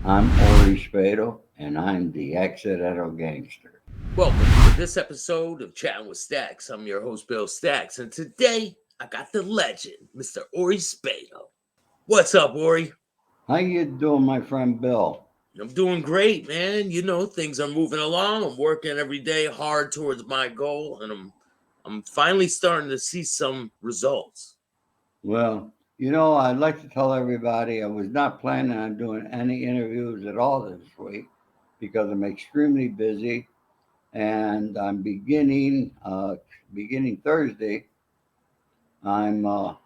I'm Ori Spado, and I'm the accidental gangster. Welcome to this episode of Chattin with Staxx. I'm your host, Bill Staxx, and today I got the legend, Mr. Ori Spado. What's up, Ori? How you doing, my friend Bill? I'm doing great, man. You know, things are moving along. I'm working every day hard towards my goal, and I'm finally starting to see some results. Well, I'd like to tell everybody I was not planning on doing any interviews at all this week because I'm extremely busy, and I'm beginning Thursday. I'm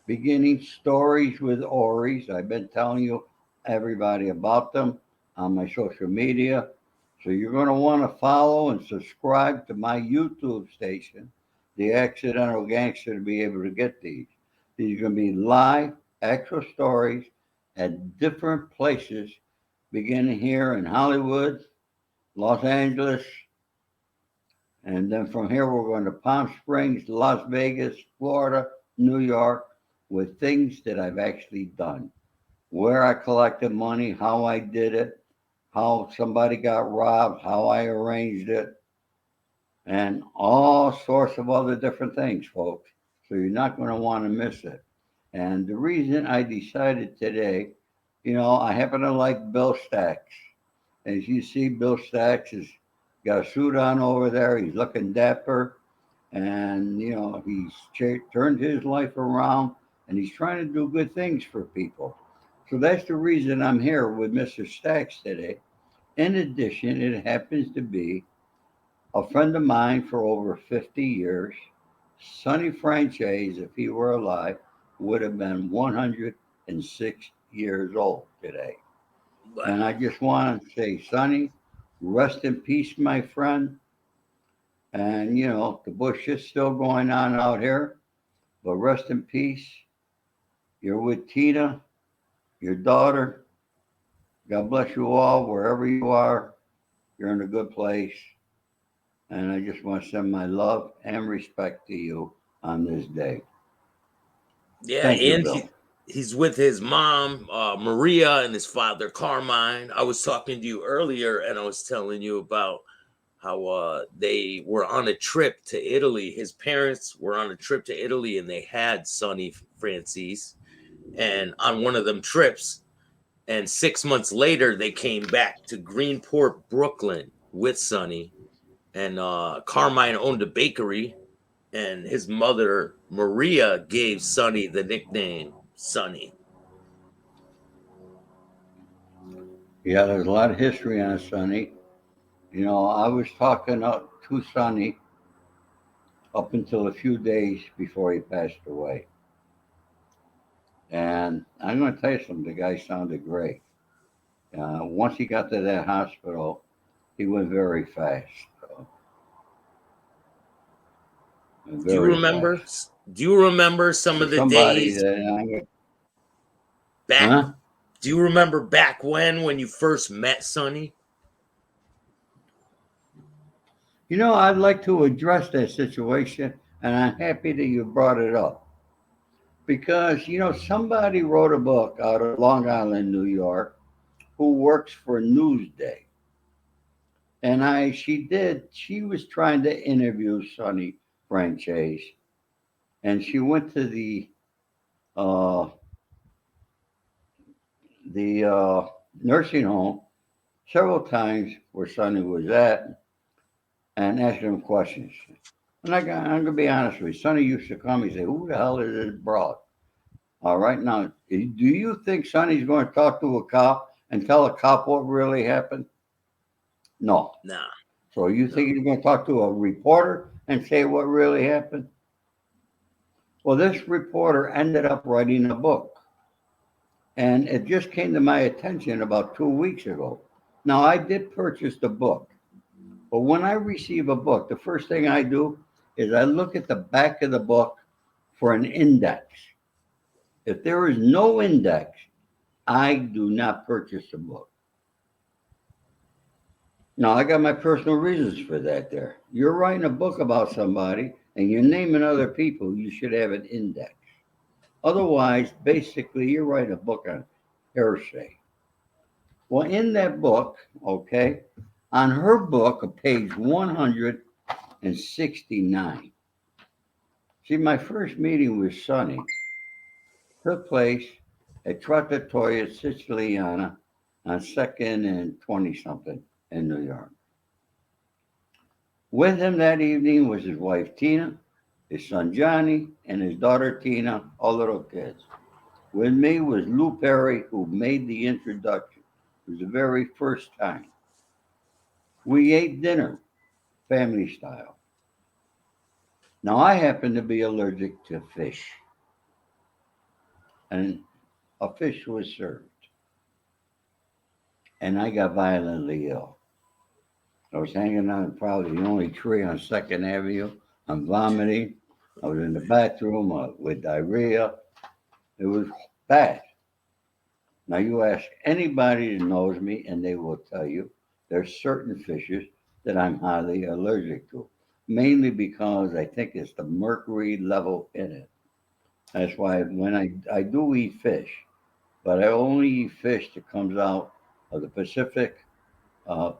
beginning stories with Ori's. I've been telling you everybody about them on my social media. So you're going to want to follow and subscribe to my YouTube station, The Accidental Gangster, to be able to get these. These are going to be live, actual stories at different places, beginning here in Hollywood, Los Angeles, and then from here, we're going to Palm Springs, Las Vegas, Florida, New York, with things that I've actually done. Where I collected money, how I did it, how somebody got robbed, how I arranged it, and all sorts of other different things, folks. So you're not going to want to miss it. And the reason I decided today, I happen to like Bill Staxx. As you see, Bill Staxx has got a suit on over there. He's looking dapper, and he's turned his life around, and he's trying to do good things for people. So that's the reason I'm here with Mr. Staxx today. In addition, it happens to be a friend of mine for over 50 years. Sonny Franzese, if he were alive, would have been 106 years old today. And I Wow. just want to say, Sonny, rest in peace, my friend. And, the bush is still going on out here, but rest in peace. You're with Tina, your daughter. God bless you all, wherever you are. You're in a good place. And I just want to send my love and respect to you on this day. Yeah, Thank you, and Bill. he's with his mom, Maria, and his father, Carmine. I was talking to you earlier, and I was telling you about how they were on a trip to Italy. His parents were on a trip to Italy, and they had Sonny Franzese. And on one of them trips, and 6 months later, they came back to Greenport, Brooklyn, with Sonny. And Carmine owned a bakery, and his mother Maria gave Sonny the nickname Sonny. Yeah, there's a lot of history on Sonny. I was talking to Sonny up until a few days before he passed away. And I'm going to tell you something, the guy sounded great. Once he got to that hospital, he went very fast. So, Do you very fast. remember? Do you remember some For of the somebody days that, back? huh? Do you remember back when you first met Sonny? I'd like to address that situation, and I'm happy that you brought it up because, somebody wrote a book out of Long Island, New York, who works for Newsday. And she was trying to interview Sonny Franchise, and she went to uh, the nursing home several times where Sonny was at and asked him questions. And I'm going to be honest with you. Sonny used to come and say, "Who the hell is this broad?" All right, now, do you think Sonny's going to talk to a cop and tell a cop what really happened? No. Nah, So you no. think he's going to talk to a reporter and say what really happened? Well, this reporter ended up writing a book, and it just came to my attention about 2 weeks ago. Now, I did purchase the book, but when I receive a book, the first thing I do is I look at the back of the book for an index. If there is no index, I do not purchase a book. Now, I got my personal reasons for that there. You're writing a book about somebody and you're naming other people, you should have an index. Otherwise, basically, you're writing a book on hearsay. Well, in that book, okay, on her book, page 169. See, my first meeting with Sonny took place at Trattoria Siciliana on 2nd and 20 something in New York. With him that evening was his wife Tina, his son Johnny, and his daughter Tina, all little kids. With me was Lou Perry, who made the introduction. It was the very first time. We ate dinner, family style. Now, I happen to be allergic to fish, and a fish was served, and I got violently ill. I was hanging on probably the only tree on 2nd Avenue. I'm vomiting. I was in the bathroom with diarrhea. It was bad. Now, you ask anybody that knows me, and they will tell you there's certain fishes that I'm highly allergic to, mainly because I think it's the mercury level in it. That's why when I do eat fish, but I only eat fish that comes out of the Pacific,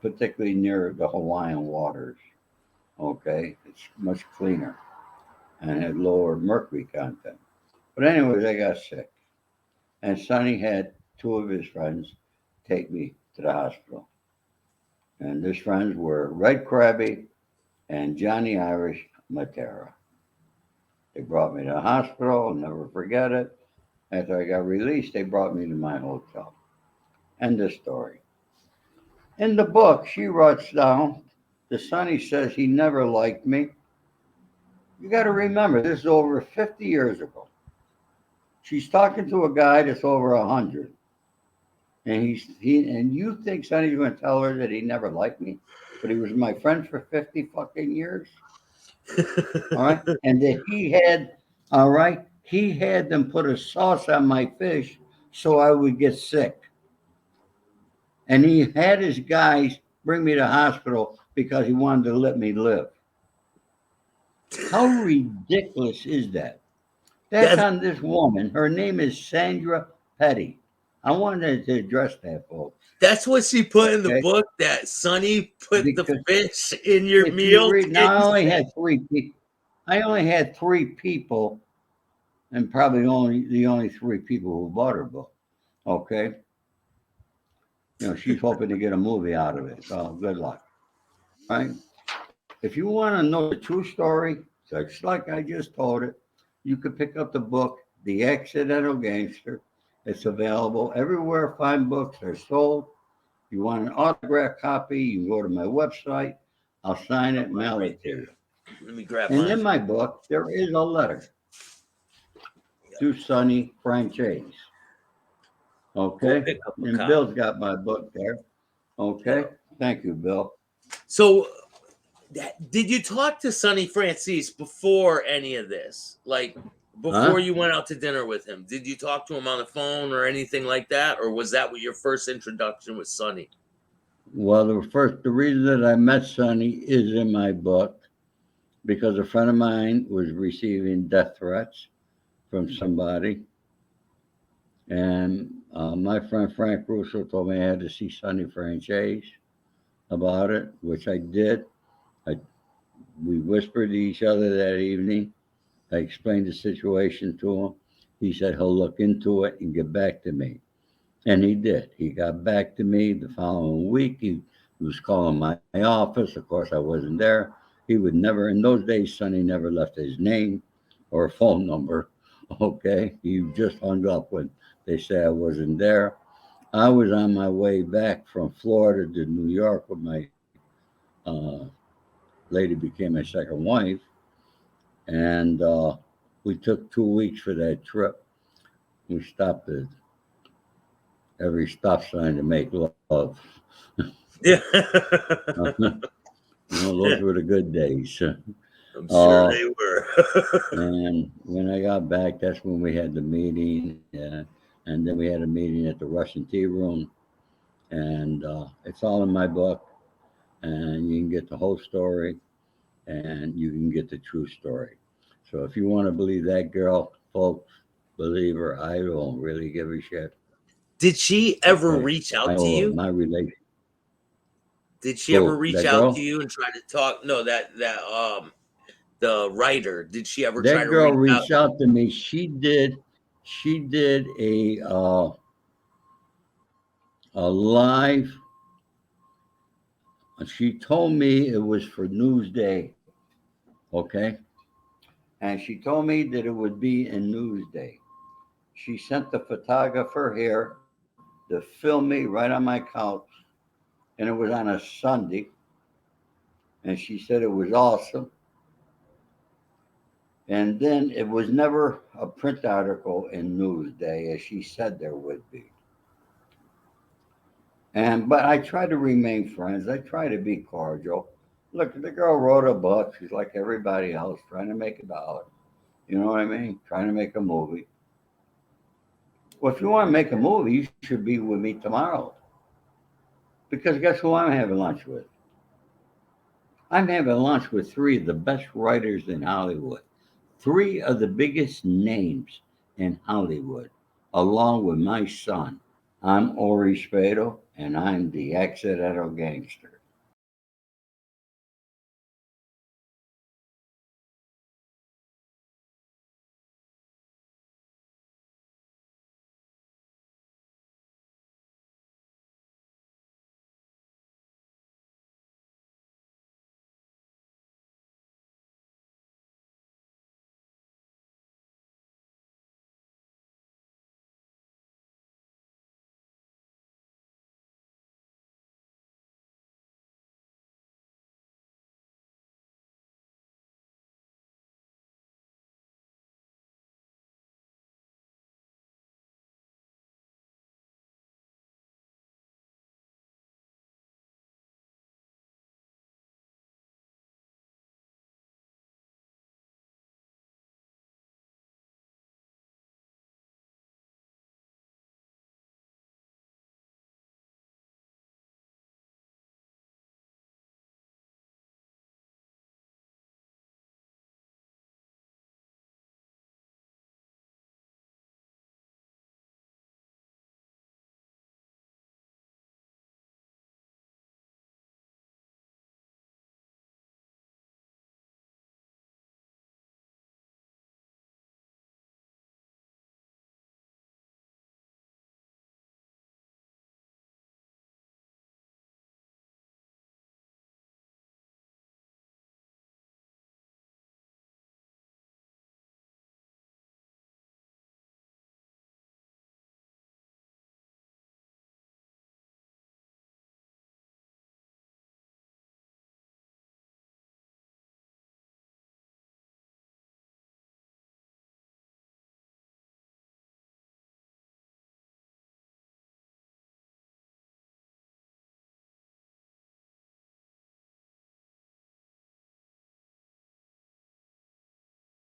particularly near the Hawaiian waters. Okay, it's much cleaner and had lower mercury content. But anyways, I got sick, and Sonny had two of his friends take me to the hospital. And his friends were Red Krabby and Johnny Irish Matera. They brought me to the hospital. I'll never forget it. After I got released, they brought me to my hotel. End of story. In the book, she writes down the Sonny says he never liked me. You got to remember, this is over 50 years ago. She's talking to a guy that's over 100. And and you think Sonny's going to tell her that he never liked me, but he was my friend for 50 fucking years. All right. And that all right, he had them put a sauce on my fish so I would get sick. And he had his guys bring me to the hospital because he wanted to let me live. How ridiculous is that? That's That on this woman. Her name is Sandra Petty. I wanted to address that, folks. that's what she put in the Okay. book, that Sonny put the Because fish in your if you meal to read, get now you I only sick. had three people. I only had three people, and probably only three people who bought her book. Okay. She's hoping to get a movie out of it. So good luck. Right. If you want to know the true story, just like I just told it, you could pick up the book, The Accidental Gangster. It's available everywhere fine books are sold. If you want an autographed copy, you can go to my website. I'll sign it, Mine mail right it to there. you. Let me grab And mine. in my book, there is a letter to Sonny Franzese. Go Okay? pick up a And copy. Bill's got my book there. Yeah. Okay? Thank you, Bill. So, did you talk to Sonny Franzese before any of this? Like before Huh? you went out to dinner with him? Did you talk to him on the phone or anything like that, or was that your first introduction with Sonny? Well, the reason that I met Sonny is in my book because a friend of mine was receiving death threats from somebody. And my friend Frank Russo told me I had to see Sonny Franchise about it, which I did. I, we whispered to each other that evening. I explained the situation to him. He said he'll look into it and get back to me. And he did. He got back to me the following week. He was calling my office. Of course, I wasn't there. He would never, in those days, Sonny never left his name or phone number. Okay. He just hung up when they say I wasn't there. I was on my way back from Florida to New York with my uh, lady became my second wife. And we took 2 weeks for that trip. We stopped at every stop sign to make love. Yeah. Those were the good days. I'm sure Uh, they were. and when I got back, that's when we had the meeting. And then we had a meeting at the Russian Tea Room. And it's all in my book. And you can get the whole story and you can get the true story. So if you want to believe that girl, folks, believe her. I don't really give a shit. Did she ever Okay. reach out to you? My relation. Did she ever Who? reach That out to girl? you and try to talk? No, the writer. Did she ever try That to girl reach out? reached out to me. She did a live. She told me it was for Newsday. Okay. And she told me that it would be in Newsday. She sent the photographer here to film me right on my couch, and it was on a Sunday. And she said it was awesome. And then it was never a print article in Newsday, as she said there would be. And but I try to remain friends. I try to be cordial. Look, the girl wrote a book. She's like everybody else, trying to make a dollar. You know what I mean? Trying to make a movie. Well, if you want to make a movie, you should be with me tomorrow. Because guess who I'm having lunch with? I'm having lunch with three of the best writers in Hollywood, three of the biggest names in Hollywood, along with my son. I'm Ori Spado, and I'm the accidental gangster.